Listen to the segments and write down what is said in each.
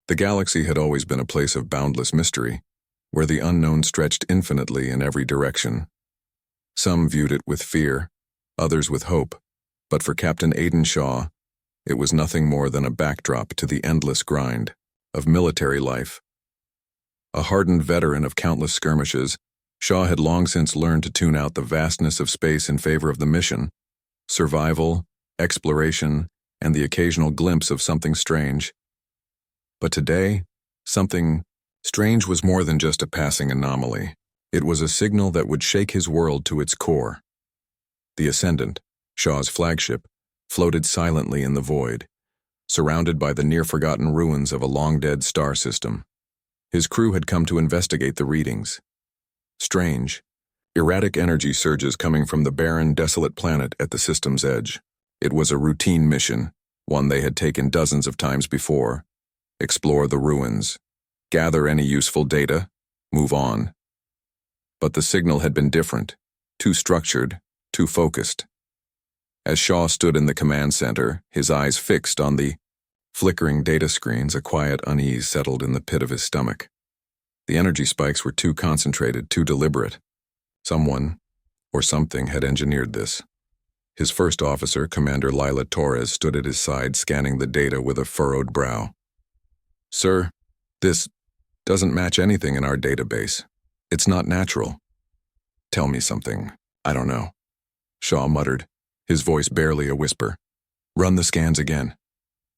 The galaxy had always been a place of boundless mystery, where the unknown stretched infinitely in every direction. Some viewed it with fear, others with hope, but for Captain Aidan Shaw, it was nothing more than a backdrop to the endless grind of military life. A hardened veteran of countless skirmishes, Shaw had long since learned to tune out the vastness of space in favor of the mission, survival, exploration, and the occasional glimpse of something strange. But today, something strange was more than just a passing anomaly. It was a signal that would shake his world to its core. The Ascendant, Shaw's flagship, floated silently in the void, surrounded by the near-forgotten ruins of a long-dead star system. His crew had come to investigate the readings. Strange, erratic energy surges coming from the barren, desolate planet at the system's edge. It was a routine mission, one they had taken dozens of times before. Explore the ruins, gather any useful data, move on. But the signal had been different, too structured, too focused. As Shaw stood in the command center, his eyes fixed on the flickering data screens, a quiet unease settled in the pit of his stomach. The energy spikes were too concentrated, too deliberate. Someone, or something, had engineered this. His first officer, Commander Lila Torres, stood at his side, scanning the data with a furrowed brow. "Sir, this doesn't match anything in our database. It's not natural." "Tell me something. I don't know," Shaw muttered, his voice barely a whisper. "Run the scans again.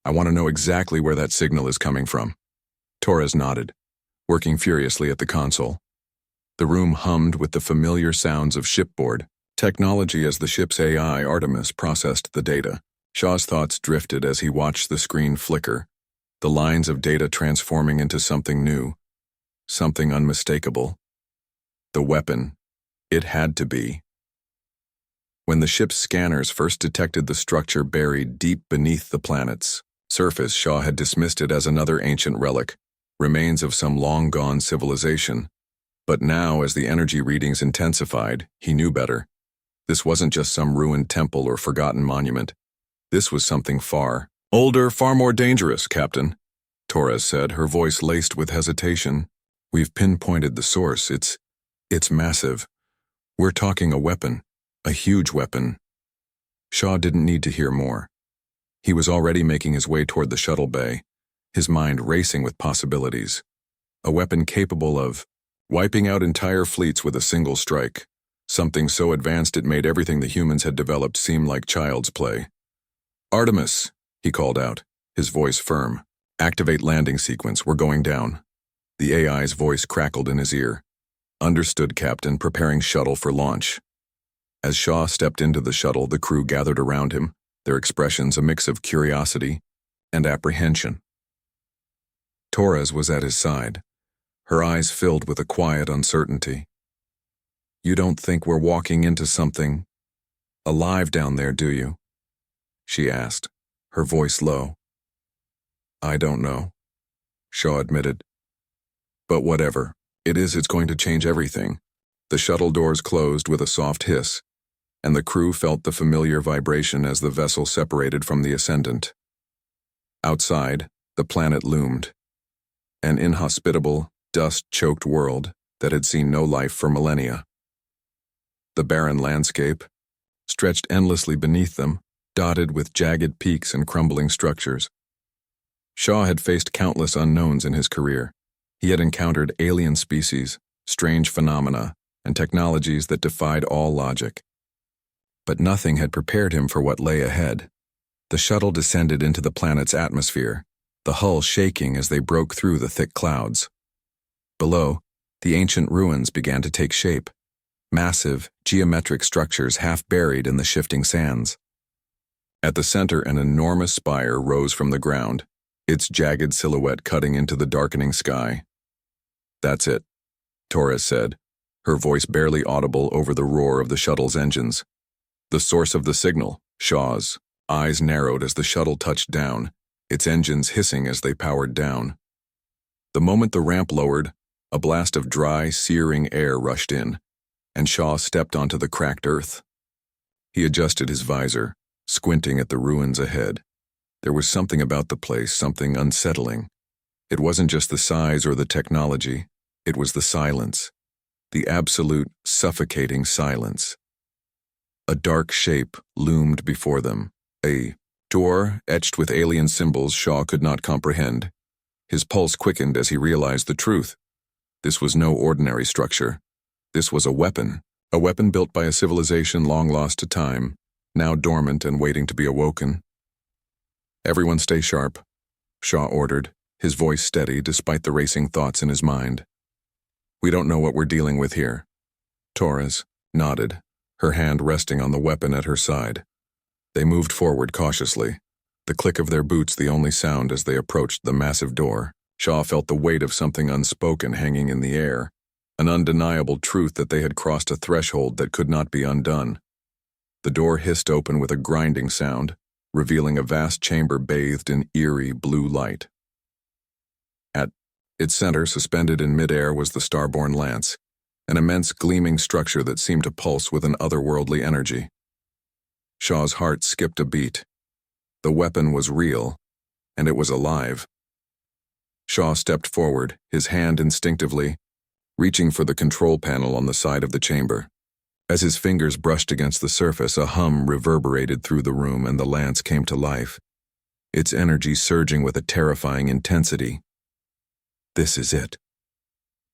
I want to know exactly where that signal is coming from." Torres nodded, working furiously at the console. The room hummed with the familiar sounds of shipboard technology as the ship's AI, Artemis, processed the data. Shaw's thoughts drifted as he watched the screen flicker, the lines of data transforming into something new, something unmistakable. The weapon. It had to be. When the ship's scanners first detected the structure buried deep beneath the planet's surface, Shaw had dismissed it as another ancient relic, remains of some long-gone civilization. But now, as the energy readings intensified, he knew better. This wasn't just some ruined temple or forgotten monument. This was something far older, far more dangerous, Captain, Torres said, her voice laced with hesitation. "We've pinpointed the source. It's massive. We're talking a weapon, a huge weapon." Shaw didn't need to hear more. He was already making his way toward the shuttle bay, his mind racing with possibilities. A weapon capable of wiping out entire fleets with a single strike, something so advanced it made everything the humans had developed seem like child's play. "Artemis," he called out, his voice firm. "Activate landing sequence, we're going down." The AI's voice crackled in his ear. "Understood, Captain, preparing shuttle for launch." As Shaw stepped into the shuttle, the crew gathered around him, their expressions a mix of curiosity and apprehension. Torres was at his side, her eyes filled with a quiet uncertainty. "You don't think we're walking into something alive down there, do you?" she asked, her voice low. "I don't know," Shaw admitted. "But whatever it is, it's going to change everything." The shuttle doors closed with a soft hiss, and the crew felt the familiar vibration as the vessel separated from the Ascendant. Outside, the planet loomed, an inhospitable, dust-choked world that had seen no life for millennia. The barren landscape stretched endlessly beneath them, dotted with jagged peaks and crumbling structures. Shaw had faced countless unknowns in his career. He had encountered alien species, strange phenomena, and technologies that defied all logic. But nothing had prepared him for what lay ahead. The shuttle descended into the planet's atmosphere, the hull shaking as they broke through the thick clouds. Below, the ancient ruins began to take shape, massive, geometric structures half buried in the shifting sands. At the center, an enormous spire rose from the ground, its jagged silhouette cutting into the darkening sky. "That's it," Torres said, her voice barely audible over the roar of the shuttle's engines. "The source of the signal." Shaw's eyes narrowed as the shuttle touched down, its engines hissing as they powered down. The moment the ramp lowered, a blast of dry, searing air rushed in, and Shaw stepped onto the cracked earth. He adjusted his visor, squinting at the ruins ahead. There was something about the place, something unsettling. It wasn't just the size or the technology, it was the silence. The absolute, suffocating silence. A dark shape loomed before them, a door etched with alien symbols Shaw could not comprehend. His pulse quickened as he realized the truth. This was no ordinary structure. This was a weapon built by a civilization long lost to time, now dormant and waiting to be awoken. "Everyone stay sharp," Shaw ordered, his voice steady despite the racing thoughts in his mind. "We don't know what we're dealing with here." Torres nodded, her hand resting on the weapon at her side. They moved forward cautiously, the click of their boots the only sound as they approached the massive door. Shaw felt the weight of something unspoken hanging in the air, an undeniable truth that they had crossed a threshold that could not be undone. The door hissed open with a grinding sound, revealing a vast chamber bathed in eerie blue light. At its center, suspended in midair, was the Starborn Lance, an immense gleaming structure that seemed to pulse with an otherworldly energy. Shaw's heart skipped a beat. The weapon was real, and it was alive. Shaw stepped forward, his hand instinctively reaching for the control panel on the side of the chamber. As his fingers brushed against the surface, a hum reverberated through the room and the lance came to life, its energy surging with a terrifying intensity. "This is it,"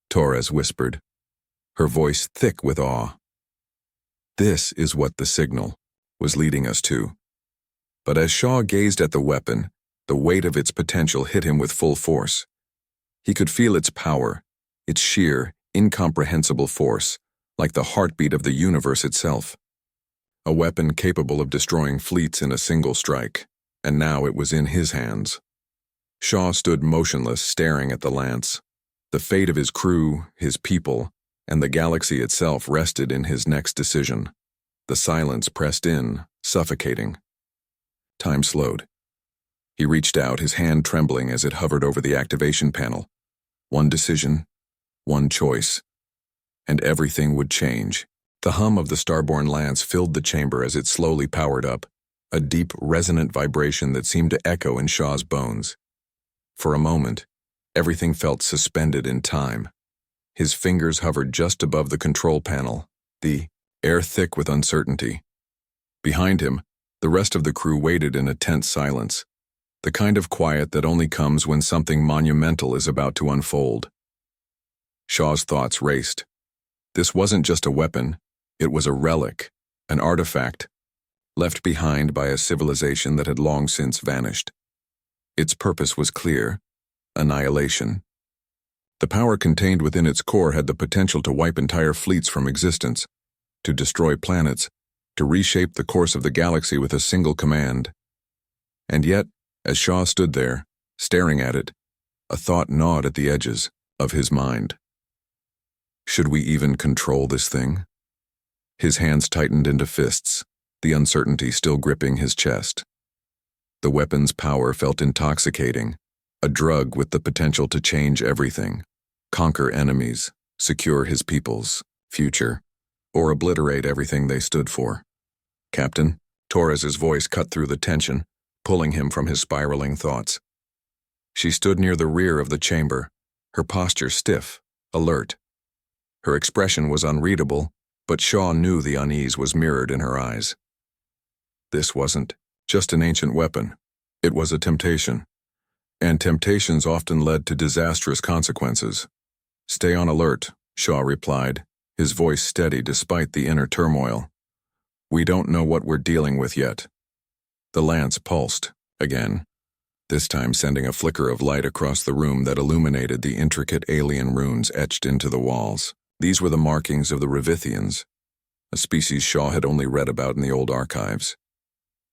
Torres whispered, her voice thick with awe. This is what the signal was leading us to. But as Shaw gazed at the weapon, the weight of its potential hit him with full force. He could feel its power, its sheer, incomprehensible force, like the heartbeat of the universe itself. A weapon capable of destroying fleets in a single strike, and now it was in his hands. Shaw stood motionless, staring at the lance. The fate of his crew, his people, and the galaxy itself rested in his next decision. The silence pressed in, suffocating. Time slowed. He reached out, his hand trembling as it hovered over the activation panel. One decision, one choice, and everything would change. The hum of the Starborn Lance filled the chamber as it slowly powered up, a deep, resonant vibration that seemed to echo in Shaw's bones. For a moment, everything felt suspended in time. His fingers hovered just above the control panel, the air thick with uncertainty. Behind him, the rest of the crew waited in a tense silence, the kind of quiet that only comes when something monumental is about to unfold. Shaw's thoughts raced. This wasn't just a weapon, it was a relic, an artifact, left behind by a civilization that had long since vanished. Its purpose was clear: annihilation. The power contained within its core had the potential to wipe entire fleets from existence, to destroy planets, to reshape the course of the galaxy with a single command. And yet, as Shaw stood there, staring at it, a thought gnawed at the edges of his mind. Should we even control this thing? His hands tightened into fists, the uncertainty still gripping his chest. The weapon's power felt intoxicating, a drug with the potential to change everything, conquer enemies, secure his people's future, or obliterate everything they stood for. "Captain," Torres's voice cut through the tension, pulling him from his spiraling thoughts. She stood near the rear of the chamber, her posture stiff, alert. Her expression was unreadable, but Shaw knew the unease was mirrored in her eyes. This wasn't just an ancient weapon. It was a temptation. And temptations often led to disastrous consequences. "Stay on alert," Shaw replied, his voice steady despite the inner turmoil. "We don't know what we're dealing with yet." The lance pulsed, again, this time sending a flicker of light across the room that illuminated the intricate alien runes etched into the walls. These were the markings of the Revithians, a species Shaw had only read about in the old archives.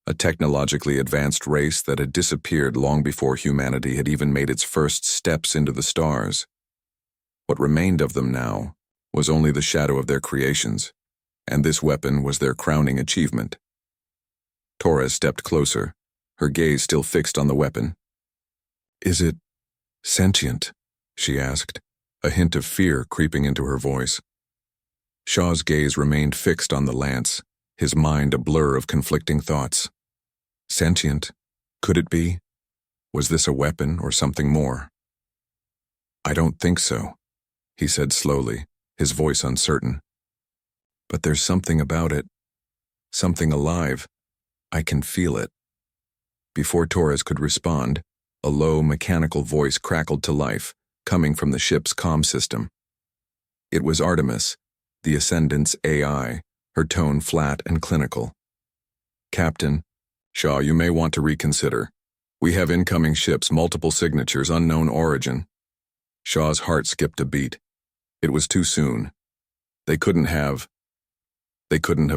A technologically advanced race that had disappeared long before humanity had even made its first steps into the stars. What remained of them now was only the shadow of their creations, and this weapon was their crowning achievement. Torres stepped closer, her gaze still fixed on the weapon. "Is it sentient?" she asked, a hint of fear creeping into her voice. Shaw's gaze remained fixed on the lance, his mind a blur of conflicting thoughts. Sentient? Could it be? Was this a weapon or something more? I don't think so, he said slowly, his voice uncertain. But there's something about it. Something alive. I can feel it. Before Torres could respond, a low, mechanical voice crackled to life, coming from the ship's comm system. It was Artemis, the Ascendant's AI, her tone flat and clinical. Captain, Shaw, you may want to reconsider. We have incoming ships, multiple signatures, unknown origin. Shaw's heart skipped a beat. It was too soon. They couldn't have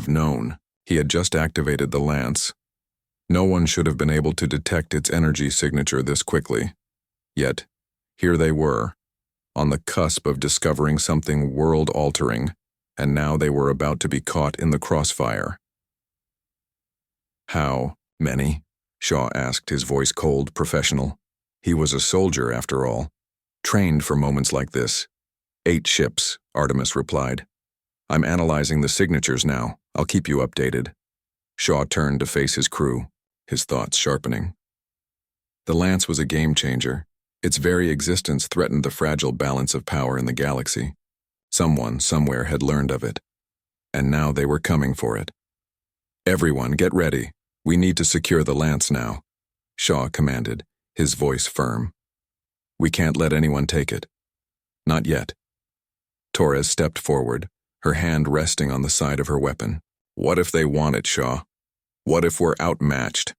known. He had just activated the Lance. No one should have been able to detect its energy signature this quickly. Yet, here they were, on the cusp of discovering something world-altering, and now they were about to be caught in the crossfire. How many? Shaw asked, his voice cold, professional. He was a soldier, after all, trained for moments like this. 8 ships, Artemis replied. I'm analyzing the signatures now. I'll keep you updated. Shaw turned to face his crew, his thoughts sharpening. The Lance was a game-changer. Its very existence threatened the fragile balance of power in the galaxy. Someone, somewhere, had learned of it. And now they were coming for it. Everyone, get ready. We need to secure the Lance now, Shaw commanded, his voice firm. We can't let anyone take it. Not yet. Torres stepped forward, her hand resting on the side of her weapon. What if they want it, Shaw? What if we're outmatched?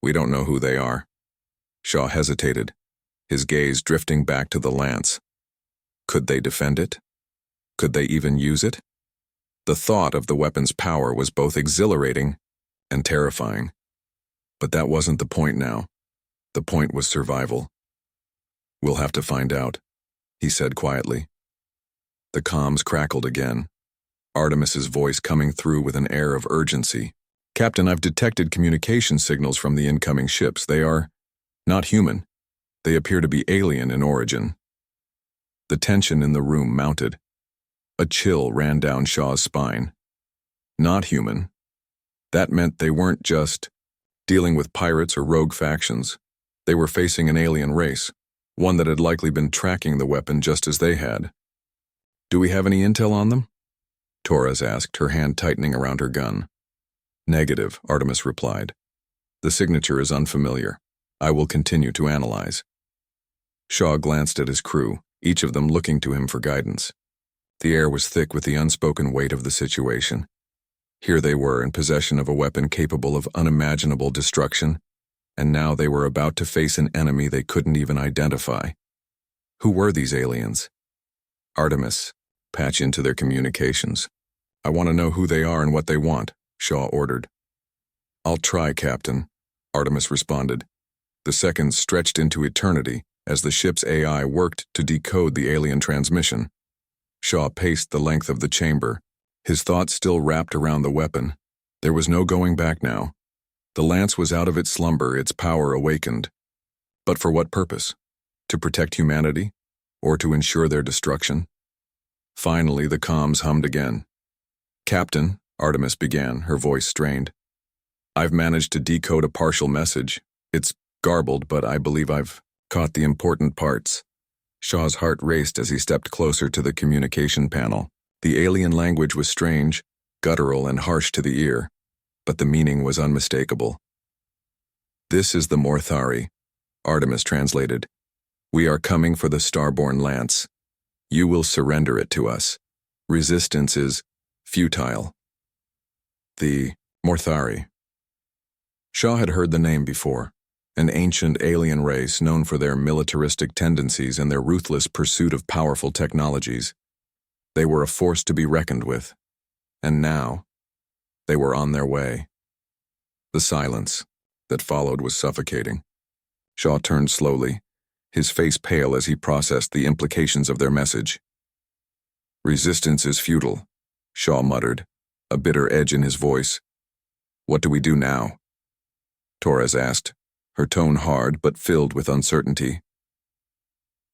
We don't know who they are. Shaw hesitated, his gaze drifting back to the Lance. Could they defend it? Could they even use it? The thought of the weapon's power was both exhilarating and terrifying. But that wasn't the point now. The point was survival. We'll have to find out, he said quietly. The comms crackled again, Artemis's voice coming through with an air of urgency. Captain, I've detected communication signals from the incoming ships. They are not human. They appear to be alien in origin. The tension in the room mounted. A chill ran down Shaw's spine. Not human. That meant they weren't just dealing with pirates or rogue factions. They were facing an alien race, one that had likely been tracking the weapon just as they had. Do we have any intel on them? Torres asked, her hand tightening around her gun. Negative, Artemis replied. The signature is unfamiliar. I will continue to analyze. Shaw glanced at his crew, each of them looking to him for guidance. The air was thick with the unspoken weight of the situation. Here they were in possession of a weapon capable of unimaginable destruction, and now they were about to face an enemy they couldn't even identify. Who were these aliens? Artemis, patch into their communications. I want to know who they are and what they want, Shaw ordered. I'll try, Captain, Artemis responded. The seconds stretched into eternity as the ship's AI worked to decode the alien transmission. Shaw paced the length of the chamber, his thoughts still wrapped around the weapon. There was no going back now. The Lance was out of its slumber, its power awakened. But for what purpose? To protect humanity? Or to ensure their destruction? Finally, the comms hummed again. Captain, Artemis began, her voice strained. I've managed to decode a partial message. It's garbled, but I believe I've caught the important parts. Shaw's heart raced as he stepped closer to the communication panel. The alien language was strange, guttural and harsh to the ear, but the meaning was unmistakable. This is the Morthari, Artemis translated. We are coming for the Starborn Lance. You will surrender it to us. Resistance is futile. The Morthari. Shaw had heard the name before, an ancient alien race known for their militaristic tendencies and their ruthless pursuit of powerful technologies. They were a force to be reckoned with, and now they were on their way. The silence that followed was suffocating. Shaw turned slowly, his face pale as he processed the implications of their message. Resistance is futile, Shaw muttered, a bitter edge in his voice. What do we do now? Torres asked, her tone hard but filled with uncertainty.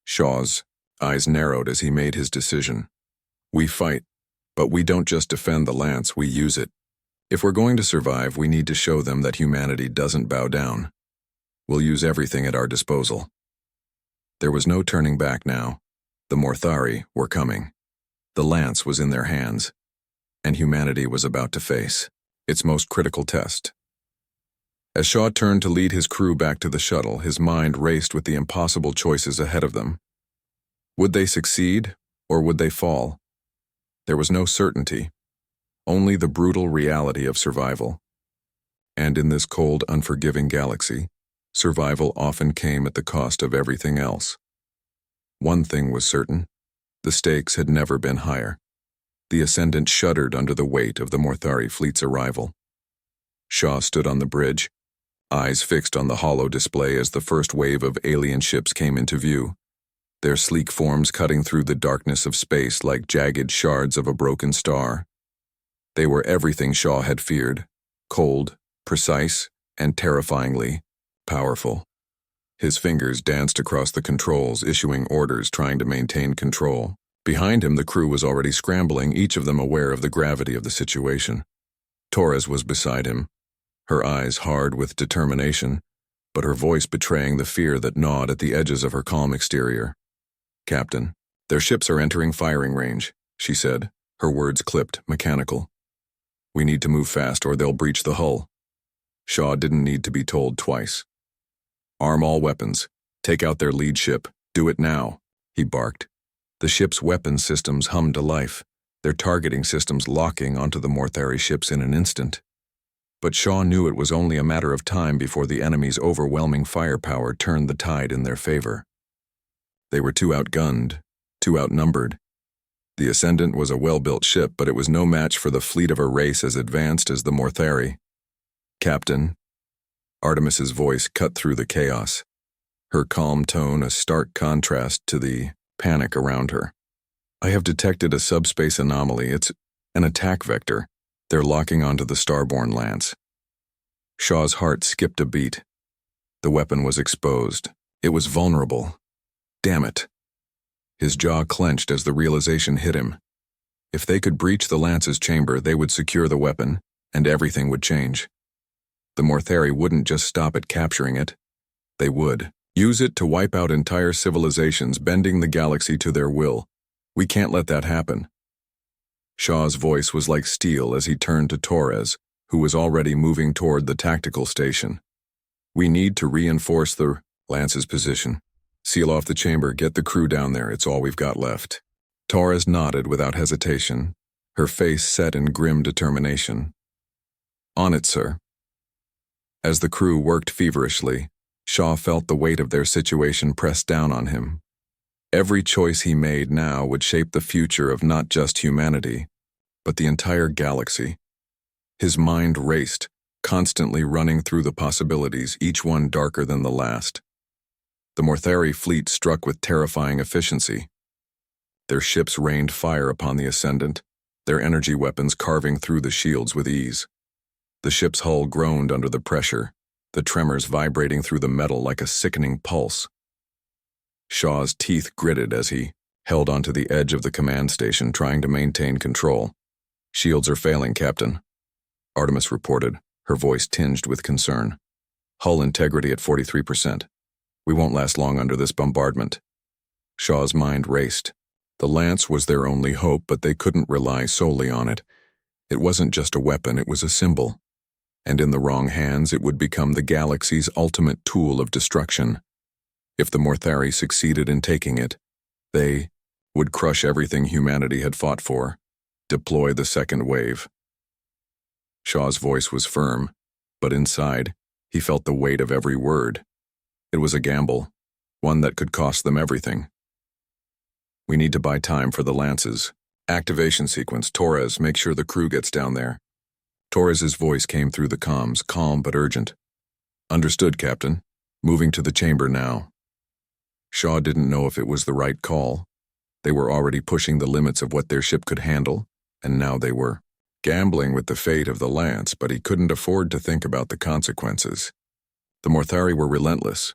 Shaw's eyes narrowed as he made his decision. We fight, but we don't just defend the Lance, we use it. If we're going to survive, we need to show them that humanity doesn't bow down. We'll use everything at our disposal. There was no turning back now. The Morthari were coming. The Lance was in their hands, and humanity was about to face its most critical test. As Shaw turned to lead his crew back to the shuttle, his mind raced with the impossible choices ahead of them. Would they succeed, or would they fall? There was no certainty, only the brutal reality of survival. And in this cold, unforgiving galaxy, survival often came at the cost of everything else. One thing was certain: the stakes had never been higher. The Ascendant shuddered under the weight of the Morthari fleet's arrival. Shaw stood on the bridge, eyes fixed on the holo display as the first wave of alien ships came into view, their sleek forms cutting through the darkness of space like jagged shards of a broken star. They were everything Shaw had feared: cold, precise, and terrifyingly powerful. His fingers danced across the controls, issuing orders, trying to maintain control. Behind him, the crew was already scrambling, each of them aware of the gravity of the situation. Torres was beside him, her eyes hard with determination, but her voice betraying the fear that gnawed at the edges of her calm exterior. "Captain, their ships are entering firing range," she said, her words clipped, mechanical. "We need to move fast or they'll breach the hull." Shaw didn't need to be told twice. "Arm all weapons. Take out their lead ship. Do it now," he barked. The ship's weapon systems hummed to life, their targeting systems locking onto the Morthari ships in an instant. But Shaw knew it was only a matter of time before the enemy's overwhelming firepower turned the tide in their favor. They were too outgunned, too outnumbered. The Ascendant was a well-built ship, but it was no match for the fleet of a race as advanced as the Morthari. "Captain," Artemis's voice cut through the chaos, her calm tone a stark contrast to the panic around her. "I have detected a subspace anomaly. It's an attack vector. They're locking onto the Starborn Lance." Shaw's heart skipped a beat. The weapon was exposed. It was vulnerable. Damn it. His jaw clenched as the realization hit him. If they could breach the Lance's chamber, they would secure the weapon, and everything would change. The Morthari wouldn't just stop at capturing it. They would use it to wipe out entire civilizations, bending the galaxy to their will. "We can't let that happen." Shaw's voice was like steel as he turned to Torres, who was already moving toward the tactical station. "We need to reinforce the Lance's position. Seal off the chamber, get the crew down there, it's all we've got left." Torres nodded without hesitation, her face set in grim determination. "On it, sir." As the crew worked feverishly, Shaw felt the weight of their situation press down on him. Every choice he made now would shape the future of not just humanity, but the entire galaxy. His mind raced, constantly running through the possibilities, each one darker than the last. The Morthari fleet struck with terrifying efficiency. Their ships rained fire upon the Ascendant, their energy weapons carving through the shields with ease. The ship's hull groaned under the pressure, the tremors vibrating through the metal like a sickening pulse. Shaw's teeth gritted as he held onto the edge of the command station, trying to maintain control. "Shields are failing, Captain," Artemis reported, her voice tinged with concern. "Hull integrity at 43%. We won't last long under this bombardment." Shaw's mind raced. The Lance was their only hope, but they couldn't rely solely on it. It wasn't just a weapon, it was a symbol. And in the wrong hands, it would become the galaxy's ultimate tool of destruction. If the Morthari succeeded in taking it, they would crush everything humanity had fought for, deploy the second wave. Shaw's voice was firm, but inside, he felt the weight of every word. It was a gamble, one that could cost them everything. "We need to buy time for the Lances. Activation sequence. Torres, make sure the crew gets down there." Torres's voice came through the comms, calm but urgent. "Understood, Captain. Moving to the chamber now." Shaw didn't know if it was the right call. They were already pushing the limits of what their ship could handle, and now they were gambling with the fate of the Lance, but he couldn't afford to think about the consequences. The Morthari were relentless,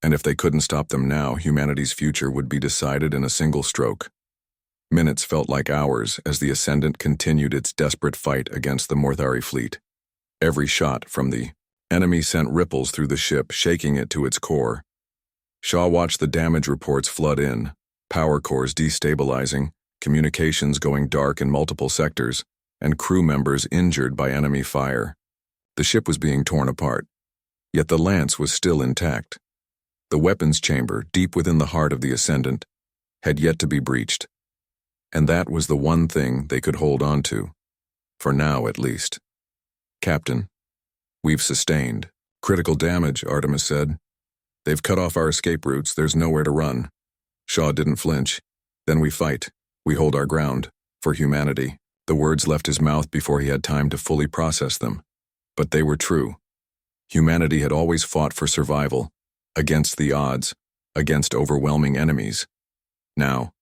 and if they couldn't stop them now, humanity's future would be decided in a single stroke. Minutes felt like hours as the Ascendant continued its desperate fight against the Morthari fleet. Every shot from the enemy sent ripples through the ship, shaking it to its core. Shaw watched the damage reports flood in, power cores destabilizing, communications going dark in multiple sectors, and crew members injured by enemy fire. The ship was being torn apart, yet the Lance was still intact. The weapons chamber, deep within the heart of the Ascendant, had yet to be breached, and that was the one thing they could hold on to, for now at least. "Captain, we've sustained critical damage," Artemis said. "They've cut off our escape routes, there's nowhere to run." Shaw didn't flinch. "Then we fight. We hold our ground. For humanity." The words left his mouth before he had time to fully process them. But they were true. Humanity had always fought for survival, against the odds, against overwhelming enemies. Now,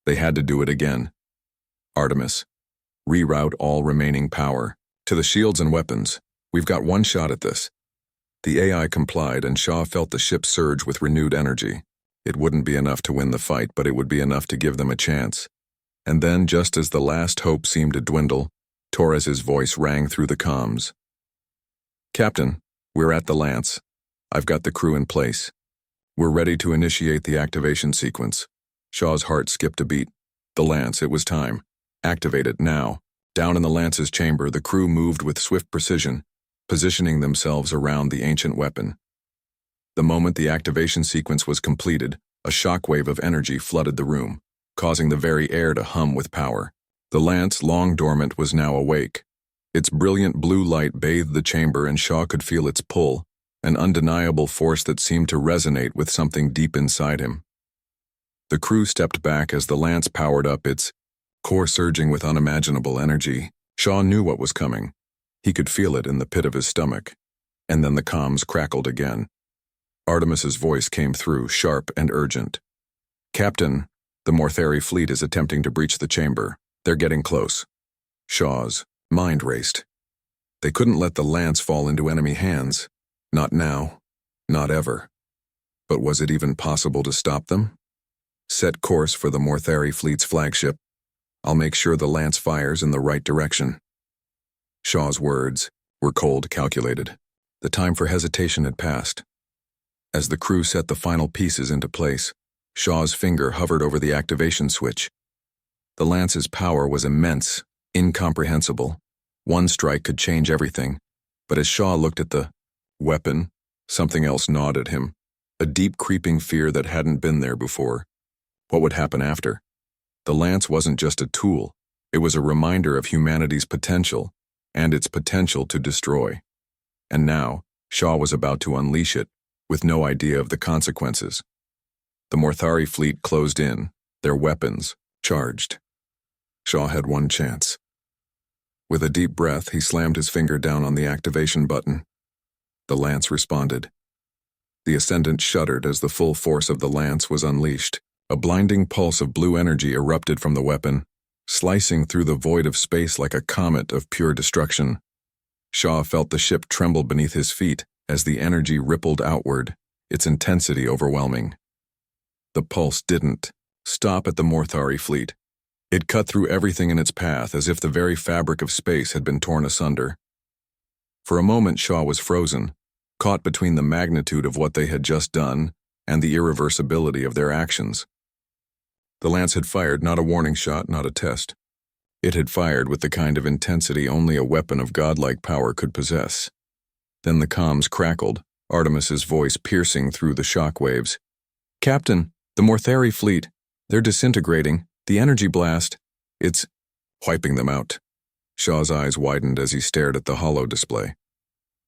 they had to do it again. "Artemis, reroute all remaining power to the shields and weapons. We've got one shot at this." The AI complied, and Shaw felt the ship surge with renewed energy. It wouldn't be enough to win the fight, but it would be enough to give them a chance. And then, just as the last hope seemed to dwindle, Torres's voice rang through the comms. "Captain, we're at the Lance. I've got the crew in place. We're ready to initiate the activation sequence." Shaw's heart skipped a beat. The Lance, it was time. Activate it now. Down in the Lance's chamber, the crew moved with swift precision, positioning themselves around the ancient weapon. The moment the activation sequence was completed, a shockwave of energy flooded the room, causing the very air to hum with power. The Lance, long dormant, was now awake. Its brilliant blue light bathed the chamber, and Shaw could feel its pull, an undeniable force that seemed to resonate with something deep inside him. The crew stepped back as the Lance powered up, its core surging with unimaginable energy. Shaw knew what was coming. He could feel it in the pit of his stomach. And then the comms crackled again. Artemis's voice came through, sharp and urgent. "Captain, the Mortheri fleet is attempting to breach the chamber. They're getting close." Shaw's mind raced. They couldn't let the Lance fall into enemy hands. Not now. Not ever. But was it even possible to stop them? "Set course for the Mortheri fleet's flagship. I'll make sure the Lance fires in the right direction." Shaw's words were cold, calculated. The time for hesitation had passed. As the crew set the final pieces into place, Shaw's finger hovered over the activation switch. The Lance's power was immense, incomprehensible. One strike could change everything, but as Shaw looked at the weapon, something else gnawed at him, a deep creeping fear that hadn't been there before. What would happen after? The Lance wasn't just a tool, it was a reminder of humanity's potential, and its potential to destroy. And now, Shaw was about to unleash it, with no idea of the consequences. The Morthari fleet closed in, their weapons charged. Shaw had one chance. With a deep breath, he slammed his finger down on the activation button. The Lance responded. The Ascendant shuddered as the full force of the Lance was unleashed. A blinding pulse of blue energy erupted from the weapon, slicing through the void of space like a comet of pure destruction. Shaw felt the ship tremble beneath his feet as the energy rippled outward, its intensity overwhelming. The pulse didn't stop at the Morthari fleet. It cut through everything in its path as if the very fabric of space had been torn asunder. For a moment, Shaw was frozen, caught between the magnitude of what they had just done and the irreversibility of their actions. The Lance had fired not a warning shot, not a test. It had fired with the kind of intensity only a weapon of godlike power could possess. Then the comms crackled, Artemis's voice piercing through the shock waves. "Captain, the Mortheri fleet, they're disintegrating. The energy blast, it's wiping them out." Shaw's eyes widened as he stared at the holo display.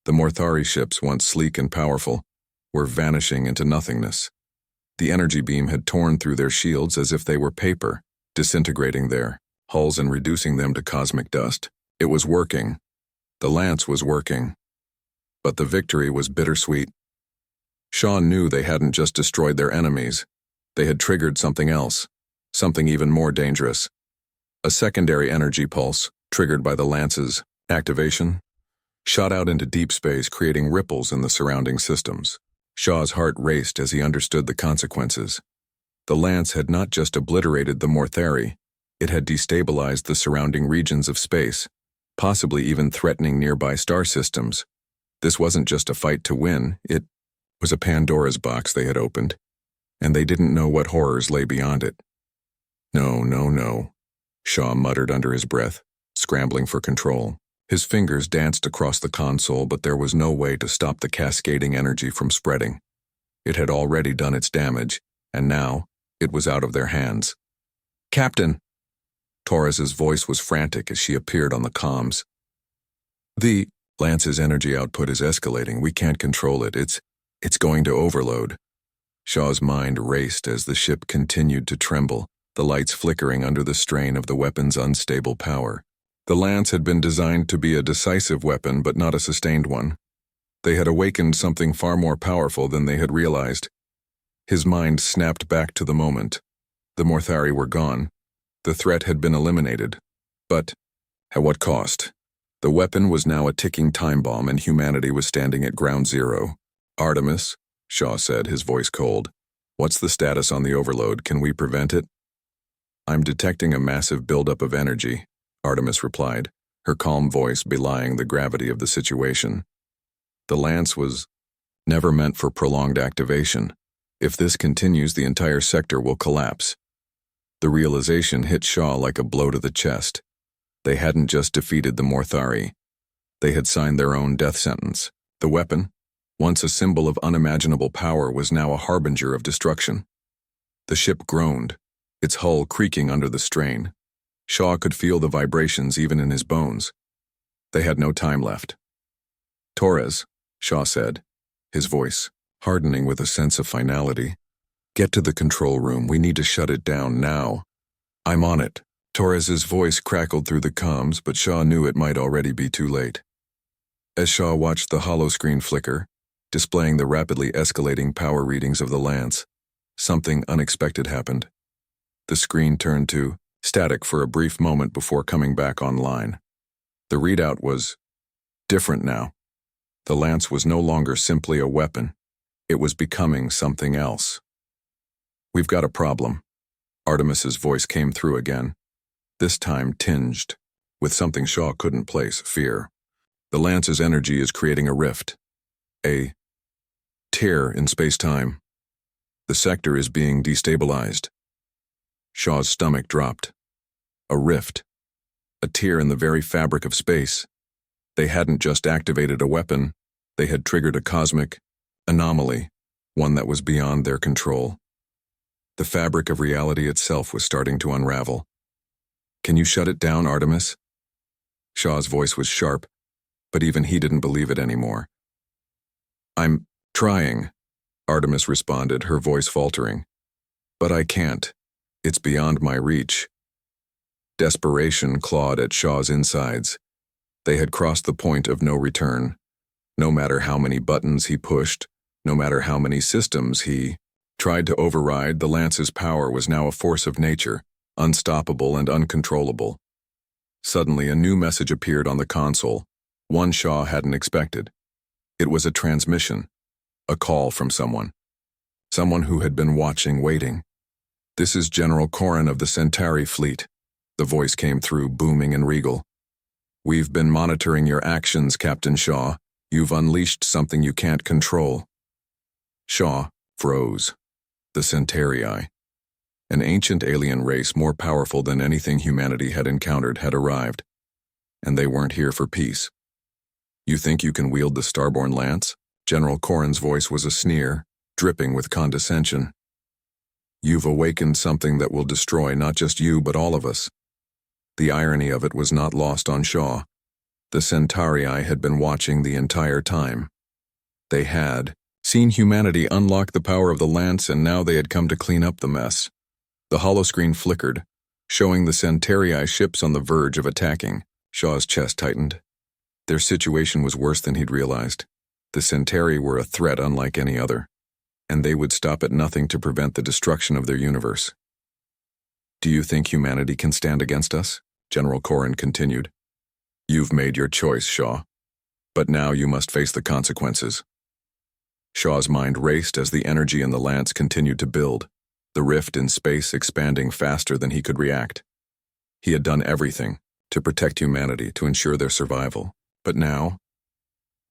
The Morthari ships, once sleek and powerful, were vanishing into nothingness. The energy beam had torn through their shields as if they were paper, disintegrating their hulls and reducing them to cosmic dust. It was working. The Lance was working. But the victory was bittersweet. Shaw knew they hadn't just destroyed their enemies. They had triggered something else, something even more dangerous. A secondary energy pulse, triggered by the Lance's activation, shot out into deep space, creating ripples in the surrounding systems. Shaw's heart raced as he understood the consequences. The Lance had not just obliterated the Mortheri, it had destabilized the surrounding regions of space, possibly even threatening nearby star systems. This wasn't just a fight to win, it was a Pandora's box they had opened, and they didn't know what horrors lay beyond it. No, no, no, Shaw muttered under his breath, scrambling for control. His fingers danced across the console, but there was no way to stop the cascading energy from spreading. It had already done its damage, and now it was out of their hands. "Captain!" Torres's voice was frantic as she appeared on the comms. Lance's energy output is escalating. We can't control it. It's going to overload." Shaw's mind raced as the ship continued to tremble, the lights flickering under the strain of the weapon's unstable power. The Lance had been designed to be a decisive weapon, but not a sustained one. They had awakened something far more powerful than they had realized. His mind snapped back to the moment. The Morthari were gone. The threat had been eliminated. But at what cost? The weapon was now a ticking time bomb, and humanity was standing at ground zero. "Artemis," Shaw said, his voice cold. "What's the status on the overload? Can we prevent it?" "I'm detecting a massive buildup of energy," Artemis replied, her calm voice belying the gravity of the situation. "The Lance was never meant for prolonged activation. If this continues, the entire sector will collapse." The realization hit Shaw like a blow to the chest. They hadn't just defeated the Morthari. They had signed their own death sentence. The weapon, once a symbol of unimaginable power, was now a harbinger of destruction. The ship groaned, its hull creaking under the strain. Shaw could feel the vibrations even in his bones. They had no time left. "Torres," Shaw said, his voice hardening with a sense of finality. "Get to the control room. We need to shut it down now." "I'm on it." Torres's voice crackled through the comms, but Shaw knew it might already be too late. As Shaw watched the holoscreen flicker, displaying the rapidly escalating power readings of the Lance, something unexpected happened. The screen turned to static for a brief moment before coming back online. The readout was different now. The Lance was no longer simply a weapon. It was becoming something else. "We've got a problem." Artemis's voice came through again, this time tinged with something Shaw couldn't place: fear. "The Lance's energy is creating a rift. A tear in space-time. The sector is being destabilized." Shaw's stomach dropped. A rift. A tear in the very fabric of space. They hadn't just activated a weapon, they had triggered a cosmic anomaly, one that was beyond their control. The fabric of reality itself was starting to unravel. "Can you shut it down, Artemis?" Shaw's voice was sharp, but even he didn't believe it anymore. "I'm trying," Artemis responded, her voice faltering. "But I can't. It's beyond my reach." Desperation clawed at Shaw's insides. They had crossed the point of no return. No matter how many buttons he pushed, no matter how many systems he tried to override, the Lance's power was now a force of nature, unstoppable and uncontrollable. Suddenly, a new message appeared on the console, one Shaw hadn't expected. It was a transmission, a call from someone who had been watching, waiting. "This is General Corrin of the Centauri fleet," the voice came through, booming and regal. "We've been monitoring your actions, Captain Shaw. You've unleashed something you can't control." Shaw froze. The Centauri, an ancient alien race more powerful than anything humanity had encountered, had arrived. And they weren't here for peace. "You think you can wield the Starborn Lance?" General Corrin's voice was a sneer, dripping with condescension. "You've awakened something that will destroy not just you but all of us." The irony of it was not lost on Shaw. The Centauri had been watching the entire time. They had seen humanity unlock the power of the Lance, and now they had come to clean up the mess. The holoscreen flickered, showing the Centauri ships on the verge of attacking. Shaw's chest tightened. Their situation was worse than he'd realized. The Centauri were a threat unlike any other, and they would stop at nothing to prevent the destruction of their universe. "Do you think humanity can stand against us?" General Corrin continued. "You've made your choice, Shaw. But now you must face the consequences." Shaw's mind raced as the energy in the Lance continued to build, the rift in space expanding faster than he could react. He had done everything to protect humanity, to ensure their survival. But now,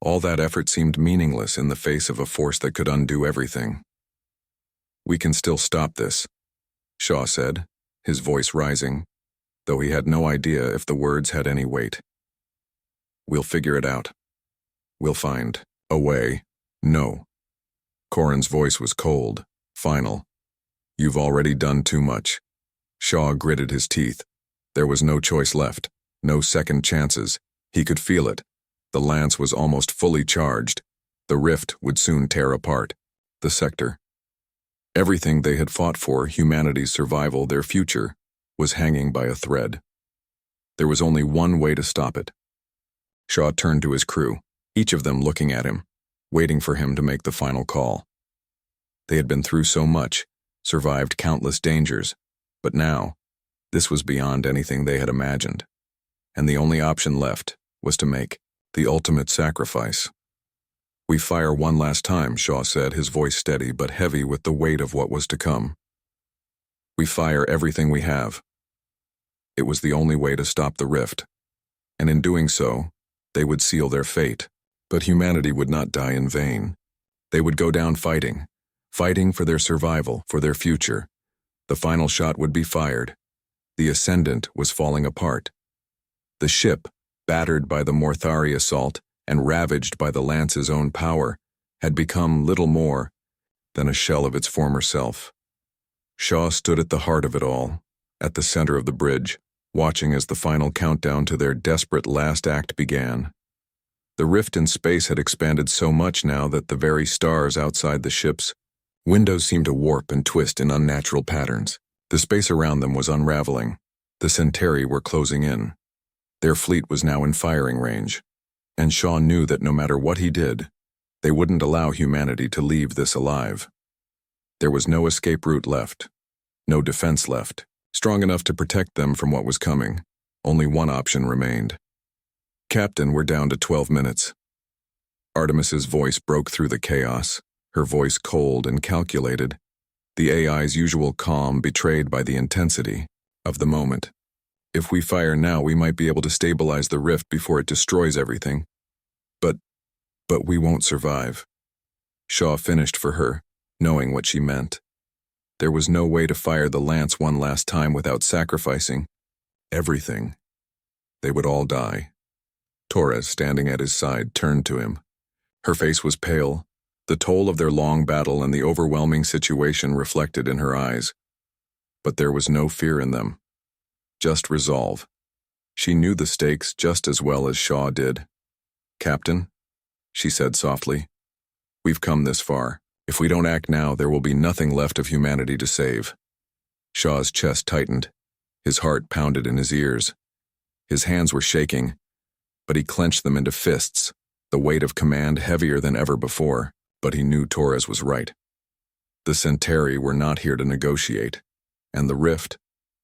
all that effort seemed meaningless in the face of a force that could undo everything. "We can still stop this," Shaw said, his voice rising, though he had no idea if the words had any weight. "We'll figure it out. We'll find a way." "No." Corin's voice was cold, final. "You've already done too much." Shaw gritted his teeth. There was no choice left, no second chances. He could feel it. The lance was almost fully charged. The rift would soon tear apart. The sector. Everything they had fought for, humanity's survival, their future, was hanging by a thread. There was only one way to stop it. Shaw turned to his crew, each of them looking at him, waiting for him to make the final call. They had been through so much, survived countless dangers, but now, this was beyond anything they had imagined, and the only option left was to make the ultimate sacrifice. "We fire one last time," Shaw said, his voice steady but heavy with the weight of what was to come. "We fire everything we have." It was the only way to stop the rift, and in doing so, they would seal their fate. But humanity would not die in vain. They would go down fighting for their survival, for their future. The final shot would be fired. The Ascendant was falling apart. The ship, battered by the Morthari assault and ravaged by the Lance's own power, had become little more than a shell of its former self. Shaw stood at the heart of it all, at the center of the bridge, watching as the final countdown to their desperate last act began. The rift in space had expanded so much now that the very stars outside the ship's windows seemed to warp and twist in unnatural patterns. The space around them was unraveling. The Centauri were closing in. Their fleet was now in firing range, and Shaw knew that no matter what he did, they wouldn't allow humanity to leave this alive. There was no escape route left, no defense left, strong enough to protect them from what was coming. Only one option remained. "Captain, we're down to 12 minutes. Artemis's voice broke through the chaos, her voice cold and calculated, the AI's usual calm betrayed by the intensity of the moment. "If we fire now, we might be able to stabilize the rift before it destroys everything. But we won't survive." Shaw finished for her, knowing what she meant. There was no way to fire the lance one last time without sacrificing everything. They would all die. Torres, standing at his side, turned to him. Her face was pale, the toll of their long battle and the overwhelming situation reflected in her eyes. But there was no fear in them, just resolve. She knew the stakes just as well as Shaw did. "Captain," she said softly, "we've come this far. If we don't act now, there will be nothing left of humanity to save." Shaw's chest tightened. His heart pounded in his ears. His hands were shaking, but he clenched them into fists, the weight of command heavier than ever before. But he knew Torres was right. The Centauri were not here to negotiate, and the rift,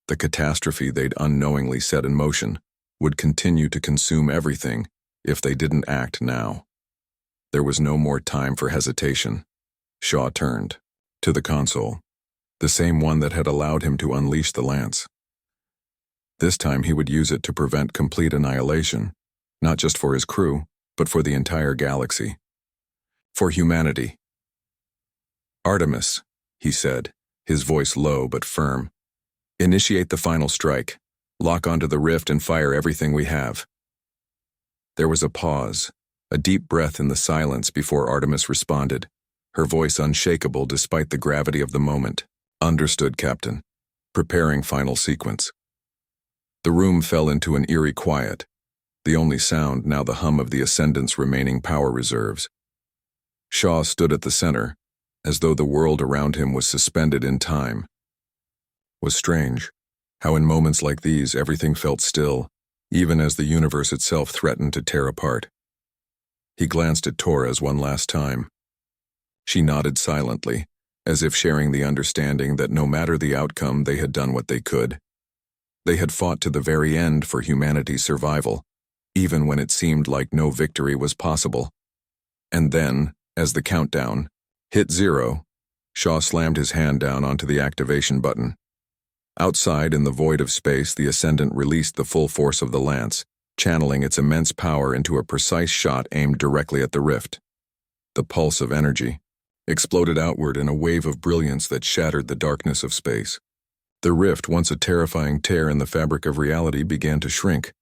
the catastrophe they'd unknowingly set in motion, would continue to consume everything if they didn't act now. There was no more time for hesitation. Shaw turned to the console, the same one that had allowed him to unleash the lance. This time he would use it to prevent complete annihilation, not just for his crew, but for the entire galaxy. For humanity. "Artemis," he said, his voice low but firm. "Initiate the final strike. Lock onto the rift and fire everything we have." There was a pause, a deep breath in the silence before Artemis responded, her voice unshakable despite the gravity of the moment. "Understood, Captain. Preparing final sequence." The room fell into an eerie quiet, the only sound now the hum of the Ascendant's remaining power reserves. Shaw stood at the center, as though the world around him was suspended in time. Was strange, how in moments like these everything felt still, even as the universe itself threatened to tear apart. He glanced at Torres one last time. She nodded silently, as if sharing the understanding that no matter the outcome they had done what they could. They had fought to the very end for humanity's survival, even when it seemed like no victory was possible. And then, as the countdown hit 0, Shaw slammed his hand down onto the activation button. Outside, in the void of space, the Ascendant released the full force of the lance, channeling its immense power into a precise shot aimed directly at the rift. The pulse of energy exploded outward in a wave of brilliance that shattered the darkness of space. The rift, once a terrifying tear in the fabric of reality, began to shrink,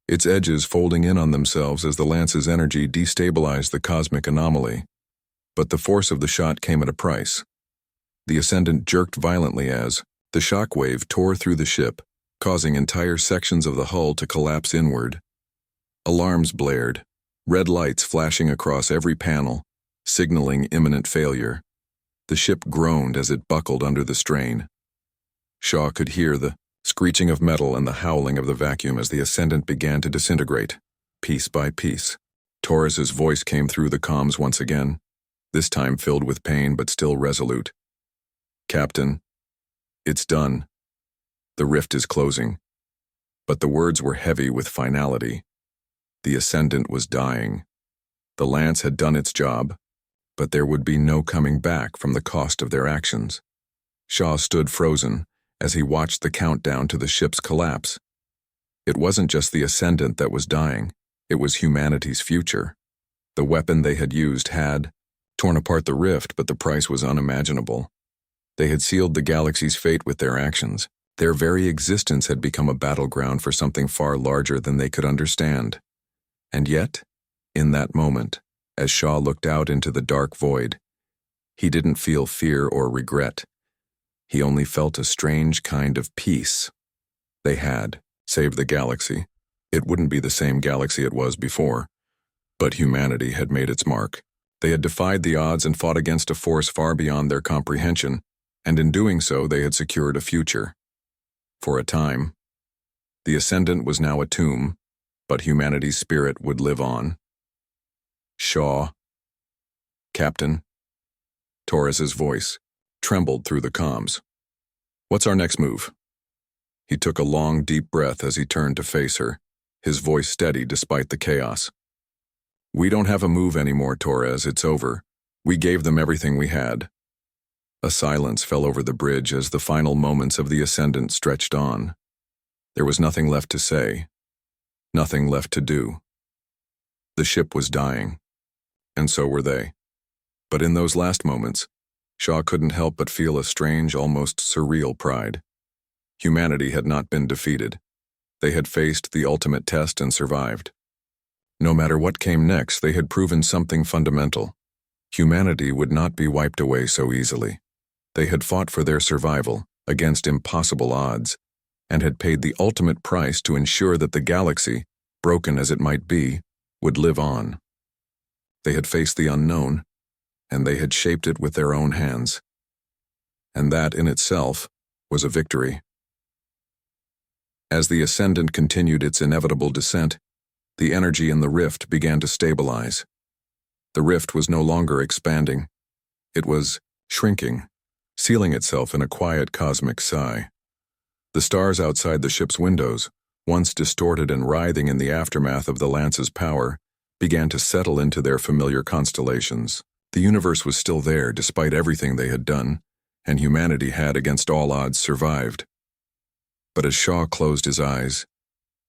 its edges folding in on themselves as the Lance's energy destabilized the cosmic anomaly. But the force of the shot came at a price. The Ascendant jerked violently as the shock wave tore through the ship, causing entire sections of the hull to collapse inward. Alarms blared, red lights flashing across every panel, signaling imminent failure. The ship groaned as it buckled under the strain. Shaw could hear the screeching of metal and the howling of the vacuum as the Ascendant began to disintegrate, piece by piece. Torres's voice came through the comms once again, this time filled with pain but still resolute. "Captain, it's done. The rift is closing." But the words were heavy with finality. The Ascendant was dying. The Lance had done its job, but there would be no coming back from the cost of their actions. Shaw stood frozen as he watched the countdown to the ship's collapse. It wasn't just the Ascendant that was dying, it was humanity's future. The weapon they had used had torn apart the rift, but the price was unimaginable. They had sealed the galaxy's fate with their actions. Their very existence had become a battleground for something far larger than they could understand. And yet, in that moment, as Shaw looked out into the dark void, he didn't feel fear or regret. He only felt a strange kind of peace. They had saved the galaxy. It wouldn't be the same galaxy it was before, but humanity had made its mark. They had defied the odds and fought against a force far beyond their comprehension, and in doing so they had secured a future. For a time, the Ascendant was now a tomb, but humanity's spirit would live on. "Shaw." "Captain." Torres's voice trembled through the comms. "What's our next move?" He took a long, deep breath as he turned to face her, his voice steady despite the chaos. "We don't have a move anymore, Torres. It's over. We gave them everything we had." A silence fell over the bridge as the final moments of the Ascendant stretched on. There was nothing left to say, nothing left to do. The ship was dying, and so were they. But in those last moments, Shaw couldn't help but feel a strange, almost surreal pride. Humanity had not been defeated. They had faced the ultimate test and survived. No matter what came next, they had proven something fundamental. Humanity would not be wiped away so easily. They had fought for their survival against impossible odds, and had paid the ultimate price to ensure that the galaxy, broken as it might be, would live on. They had faced the unknown, and they had shaped it with their own hands. And that in itself was a victory. As the Ascendant continued its inevitable descent, the energy in the rift began to stabilize. The rift was no longer expanding. It was shrinking, sealing itself in a quiet cosmic sigh. The stars outside the ship's windows, once distorted and writhing in the aftermath of the Lance's power, began to settle into their familiar constellations. The universe was still there despite everything they had done, and humanity had, against all odds, survived. But as Shaw closed his eyes,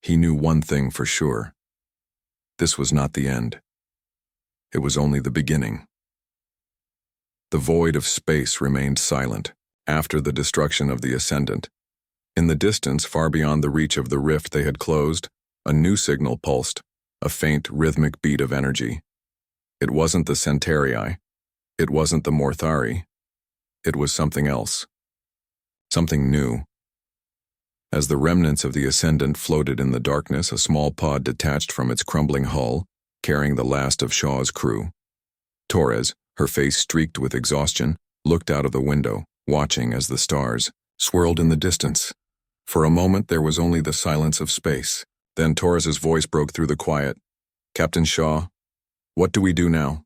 he knew one thing for sure. This was not the end. It was only the beginning. The void of space remained silent after the destruction of the Ascendant. In the distance, far beyond the reach of the rift they had closed, a new signal pulsed, a faint, rhythmic beat of energy. It wasn't the Centauri. It wasn't the Morthari. It was something else. Something new. As the remnants of the Ascendant floated in the darkness, a small pod detached from its crumbling hull, carrying the last of Shaw's crew. Torres, her face streaked with exhaustion, looked out of the window, watching as the stars swirled in the distance. For a moment there was only the silence of space. Then Torres's voice broke through the quiet. "Captain Shaw, what do we do now?"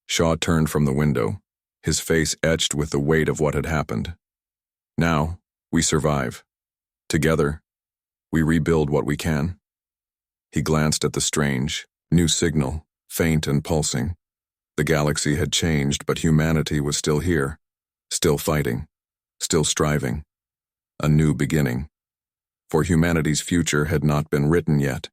Shaw turned from the window, his face etched with the weight of what had happened. "Now, we survive. Together, we rebuild what we can." He glanced at the strange, new signal, faint and pulsing. The galaxy had changed, but humanity was still here, still fighting, still striving. A new beginning. For humanity's future had not been written yet.